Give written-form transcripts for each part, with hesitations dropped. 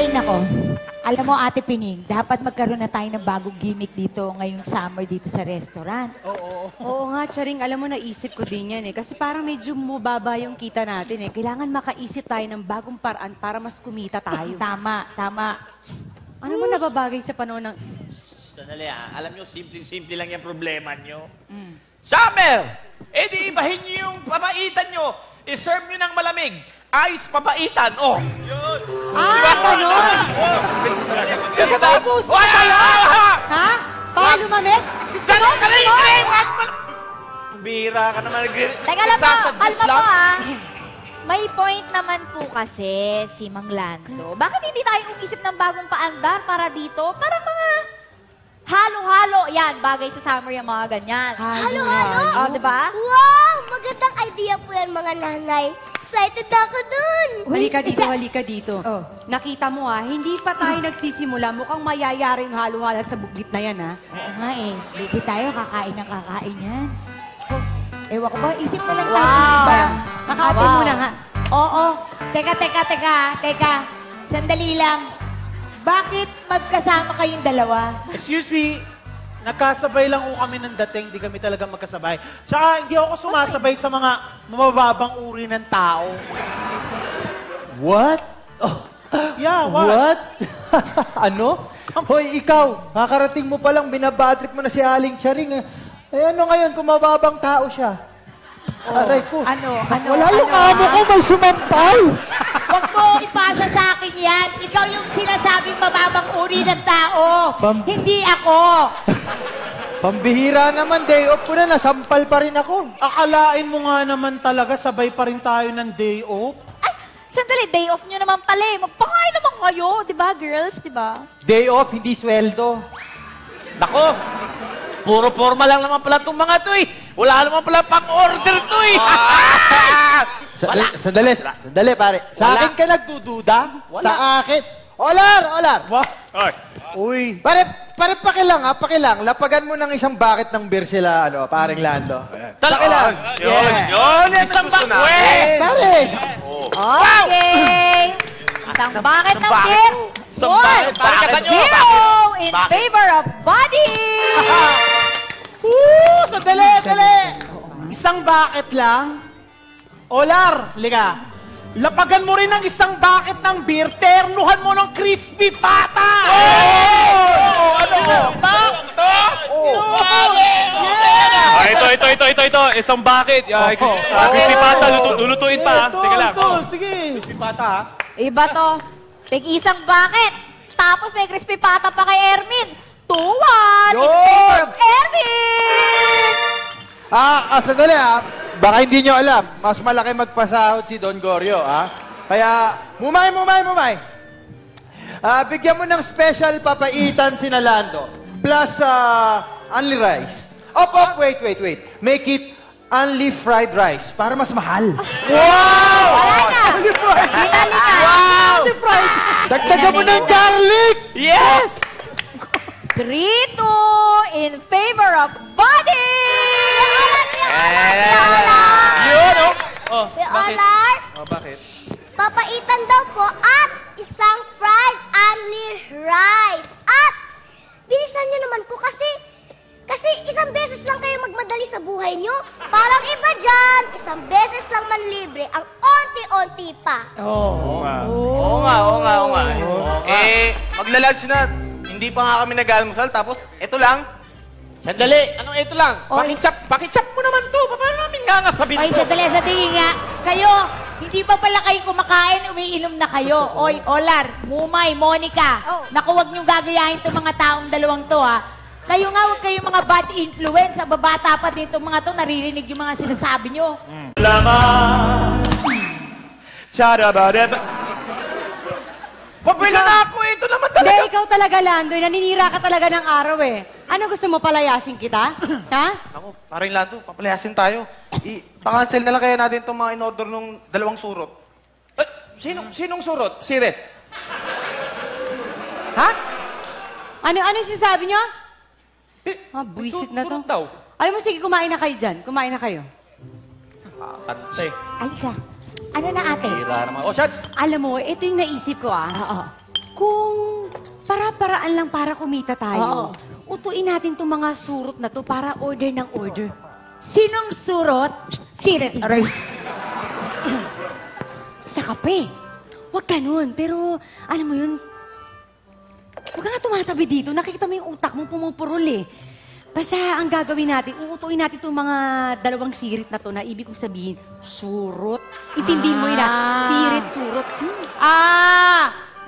Ay, nako. Alam mo, Ate Pining, dapat magkaroon na tayo ng bagong gimmick dito ngayong summer dito sa restaurant. Oo nga, Charing, alam mo, naisip ko din yan eh. Kasi parang medyo mababa yung kita natin eh. Kailangan makaisip tayo ng bagong paraan para mas kumita tayo. Tama, tama. Ano mo nababagay sa panahon ng... Sandali alam nyo, simpleng-simple lang yung problema nyo. Summer! Eh di ibahin nyo yung papaitan nyo. I-serve nyo ng malamig. Ice papaitan. Oh! Yun! Ganon! Gusto mo ubuso ka pala? Ha? Baka lumamig? Gusto mo? Bira ka naman. Teka lang po, kalma po May point naman po kasi si Mang Lando. Bakit hindi tayo umisip ng bagong paandar para dito? Para mga halo-halo. Yan, bagay sa summer yung mga ganyan. Halo-halo? Diba? Wow! Magandang idea po yan, mga nanay. Excited ako dun! Halika dito. Oh. Nakita mo hindi pa tayo nagsisimula. Mukhang mayayari yung halo-halo sa buglit na yan, ha? Oo nga eh. Hindi tayo kakain ng kakain yan. Ewan ko ba, isip na lang tayo. Wow! Diba? Kakatin mo na nga. Oo. Teka. Sandali lang. Bakit magkasama kayong dalawa? Excuse me, nagkasabay lang kami ng dating, di kami talaga magkasabay. Tsaka hindi ako sumasabay sa mga mababang uri ng tao. What? Yeah, what? Ano? Hoy, ikaw, kakarating mo palang, binabatrip mo na si Aling Charing. Eh ano ngayon kung mababang tao siya? Aray ko. Wala yung amo ko, may sumampay. Huwag mo ipasa sa akin yan. Ikaw yung sinasabing mababang uri ng tao. Hindi ako. Pambihira naman, day off ko na, nasampal pa rin ako. Akalain mo nga naman talaga, sabay pa rin tayo ng day off. Ay, sandali, day off nyo naman pala eh. Magpangain naman kayo, di ba, girls? Di ba? Day off, hindi sweldo. Nako! Puro forma lang naman pala itong mga to eh. Wala naman pala pang-order to eh. Sandali, pare. Sa akin ka nagdududa? Sa akin? Olar! Uy. Pare, pakilang. Lapagan mo ng isang bucket ng beer sila, paring Lando. Pakilang. Yun, isang bakwe. Pare. Okay. Isang bucket ng beer. Bakit? 0 in favor of body. Sandali. Isang bucket lang. Olar, liga. Lapagan mo rin ng isang bucket ng beer, ternuhan mo ng crispy pata! Ito. Isang bucket. Crispy pata, lulutuin pa. Sige lang. Sige. Crispy pata, Iba to. Tig-isang bucket. Tapos may crispy pata pa kay Ermin. 2-1 in favor of Ermin. Sandali Baka hindi nyo alam, mas malaki magpasahod si Don Gorio, Kaya, mumay. Bigyan mo ng special papaitan si Nalando. Plus, only rice. Wait. Make it only fried rice para mas mahal. Wow! Wala na. Only fried. Binalikan. Wow! Only fried. Dagdagan mo ng garlic. Yes! 3-2 in favor of body. Yun, Olar, Bakit? papaitan daw po at isang fried only rice. At bilisan nyo naman po kasi isang beses lang kayo magmadali sa buhay nyo. Parang iba dyan, isang beses lang manlibre, ang onti-onti pa. Oo nga. Magla-lunch na. Hindi pa nga kami nag-almusal, tapos ito lang. Sandali, anong ito lang? Pakitsap mo naman to. Paano namin nga sabihin Oy, ko? sandali nga. Kayo, hindi pa pala kayo kumakain, umiinom na kayo. Oy, Olar, Mumay, Monica. Naku, huwag niyong gagayahin itong mga taong dalawang to, Kayo nga, huwag kayong mga bad influence. Ang babata pa dito mga to, naririnig yung mga sinasabi niyo. Laman. Pabila na ako, ito naman talaga. Hindi, ikaw talaga, Lando. Naninira ka talaga ng araw eh. Ano gusto mo, palayasin kita? Ha? Ako, parang Lando, papalayasin tayo. Pa-cancel na lang kaya natin itong mga in-order ng dalawang surot. Sinong surot? Si Red. Ha? Ano sinasabi niyo? Buisit na to. Surot daw. Ayaw mo, sige, kumain na kayo dyan. Kumain na kayo. Kante. Ay ka, ano na ate? Hira naman. O, Shad. Alam mo, ito yung naisip ko Oo. kung para-paraan lang para kumita tayo, utuin natin itong mga surot na to para order ng order. Sinong surot? Sirit. Aray. Sa kape. Huwag ganun. Pero, alam mo yun, huwag ka nga tumatabi dito. Nakikita mo yung utak mo pumupurol eh. Basta ang gagawin natin, uutuin natin itong mga dalawang sirit na to na ibig kong sabihin, surot. Intindihin mo yun sirit, surot.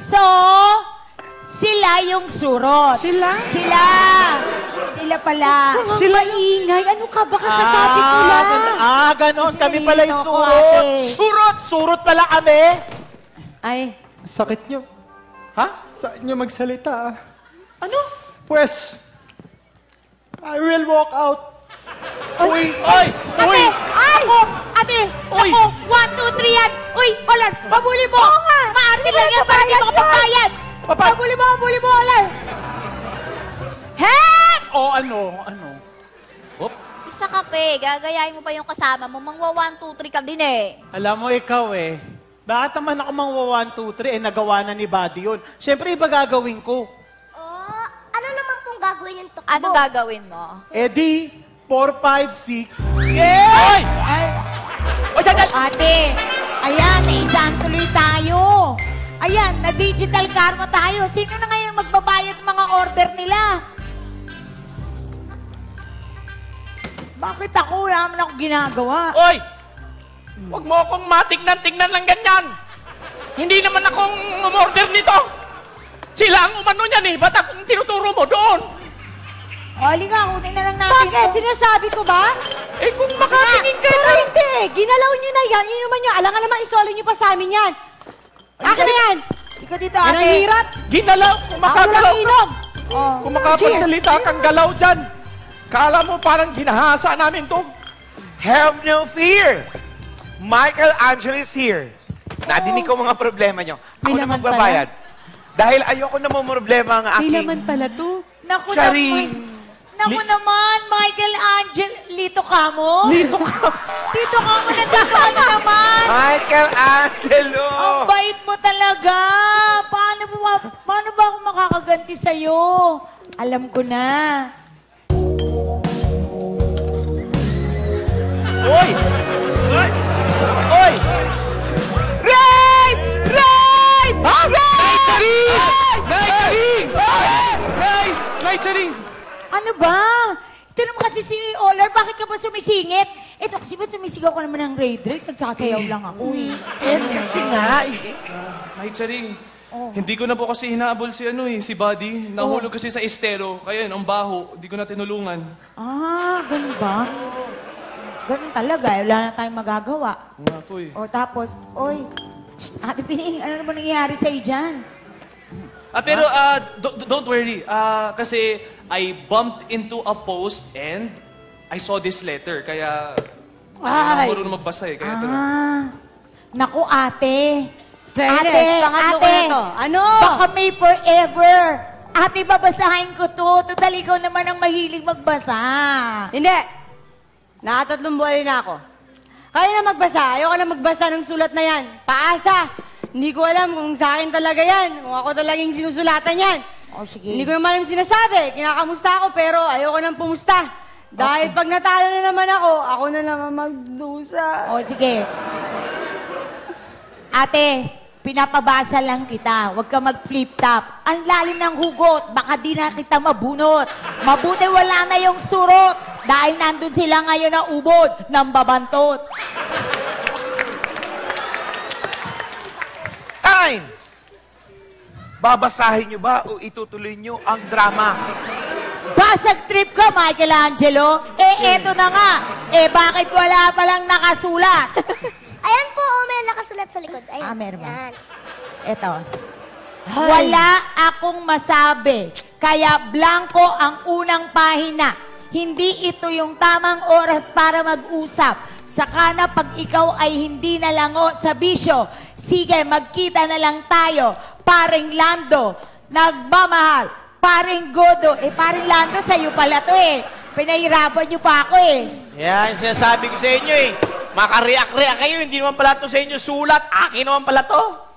So, sila yung surot. Sila? Sila pala. Sila ingay. Ano ka? Baka kasabi ko lang. Ganon. Kami pala yung Sinilito ko, surot. ate. Surot! Surot pala kami! Ay, Sakit nyo. Ha? Sakit nyo magsalita. Ano? Pues, I will walk out. Uy! Uy! Uy! Ate! Uy! Ako! 1, 2, 3 yan! Uy! Olan! Pabuli mo! Maarte lang yan para di makapagbayad! Pabuli mo! Olan! O ano? Isa kape, gagayahin mo pa yung kasama mo. Mangwa 1, 2, 3 ka din eh. Alam mo, ikaw bakit naman ako mangwa 1, 2, 3, nagawa na ni Buddy yun? Siyempre, iba gagawin ko. Oh, ano naman pong gagawin yung tukbo? Ano gagawin mo? Di, 4, 5, 6. Ay! Ate! Ayan, isang tuloy tayo. Ayan, na-digital karma tayo. Sino na ngayon magbabayad ng mga order nila? Bakit ako? Wala naman ako ginagawa. Oy! Huwag mo akong matignan-tignan lang ganyan. Hindi naman akong umorder nito. Sila ang umano niyan Ba't akong tinuturo mo doon? Halika, kunin na lang natin bakit? to. Sinasabi ko ba? Kung makatingin kayo Pero hindi. Ginalaw nyo na yan. Inuman nyo. Alangan naman isolo nyo pa sa amin yan. Akin na yan. Ikaw dito, Yan ang ate. hirap. Ginalaw, kung Ako makagalaw lang ka. inom. Kung makapagsalita kang galaw dyan. Kala mo parang ginahasa namin to. Have no fear. Michael Angelo is here. Nadinig ko mga problema nyo. Ako May na laman magbabayad. Dahil ayoko na mo problema ang May aking... laman pala to. Naku Charing. naman, Michael Angel. Lito ka mo? Dito ka. Dito ka mo, nandito ka na naman. Michael Angelo! Ang bait mo talaga. Paano ba ako makakaganti sa'yo? Alam ko na. Oy! Oy! Oy! Right! Right! Right! Charing! Right! Charing! Right! Right! Charing! Ano ba? Ito naman kasi si Olar, bakit ka ba sumisingit? Ito kasi ba sumisigaw ka naman ng raid rate? Nagsasayaw lang ako eh. Kasi nga, Ay, Charing. Hindi ko na po kasi hinahabol si Buddy. Nahulog kasi sa estero. Kaya yun, ang baho. Hindi ko na tinulungan. Ganun ba? Ganun talaga, wala na tayong magagawa. Nga po eh. O tapos, Ate Pining, ano naman nangyayari sa'yo dyan? Pero don't worry. Kasi I bumped into a post and I saw this letter. Kaya Ay. marunong magbasa eh. Kaya ito na. Naku, ate. Fairness, pangatlo ko na to. Ano? Baka may forever. Ate, babasahin ko to. Total, ikaw naman ang mahilig magbasa. Hindi. Nakatatlong buhay na ako. Kaya na magbasa. Ayoko na magbasa ng sulat na yan. Paasa. Hindi ko alam kung sa akin talaga yan. Kung ako talagang sinusulatan yan. Sige. Hindi ko naman alam sinasabi. Kinakamusta ako pero ayoko nang pumusta. Dahil pag natalo na naman ako na naman magdusa. Sige. Ate, pinapabasa lang kita. Huwag ka mag-flip top. Ang lalim ng hugot. Baka di na kita mabunot. Mabuti wala na yung surot. Dahil nandun sila ngayon na ubod ng babantot. time! Babasahin nyo ba o itutuloy nyo ang drama? Basag trip ka, Michelangelo. Eto na nga. Bakit wala palang nakasulat? Ayan po, may nakasulat sa likod. Ayan. Meron ba? Yan. Eto. Wala akong masabi. Kaya blanco ang unang pahina. Hindi ito yung tamang oras para mag-usap. Saka na pag ikaw ay hindi nalango sa bisyo, sige, magkita na lang tayo. Paring Lando, nagmamahal. Paring Godo, paring Lando, sa'yo pala to Pinahirapan niyo pa ako Yan, sinasabi ko sa inyo Makareact-react kayo, hindi naman pala to sa inyo sulat. Akin naman pala to.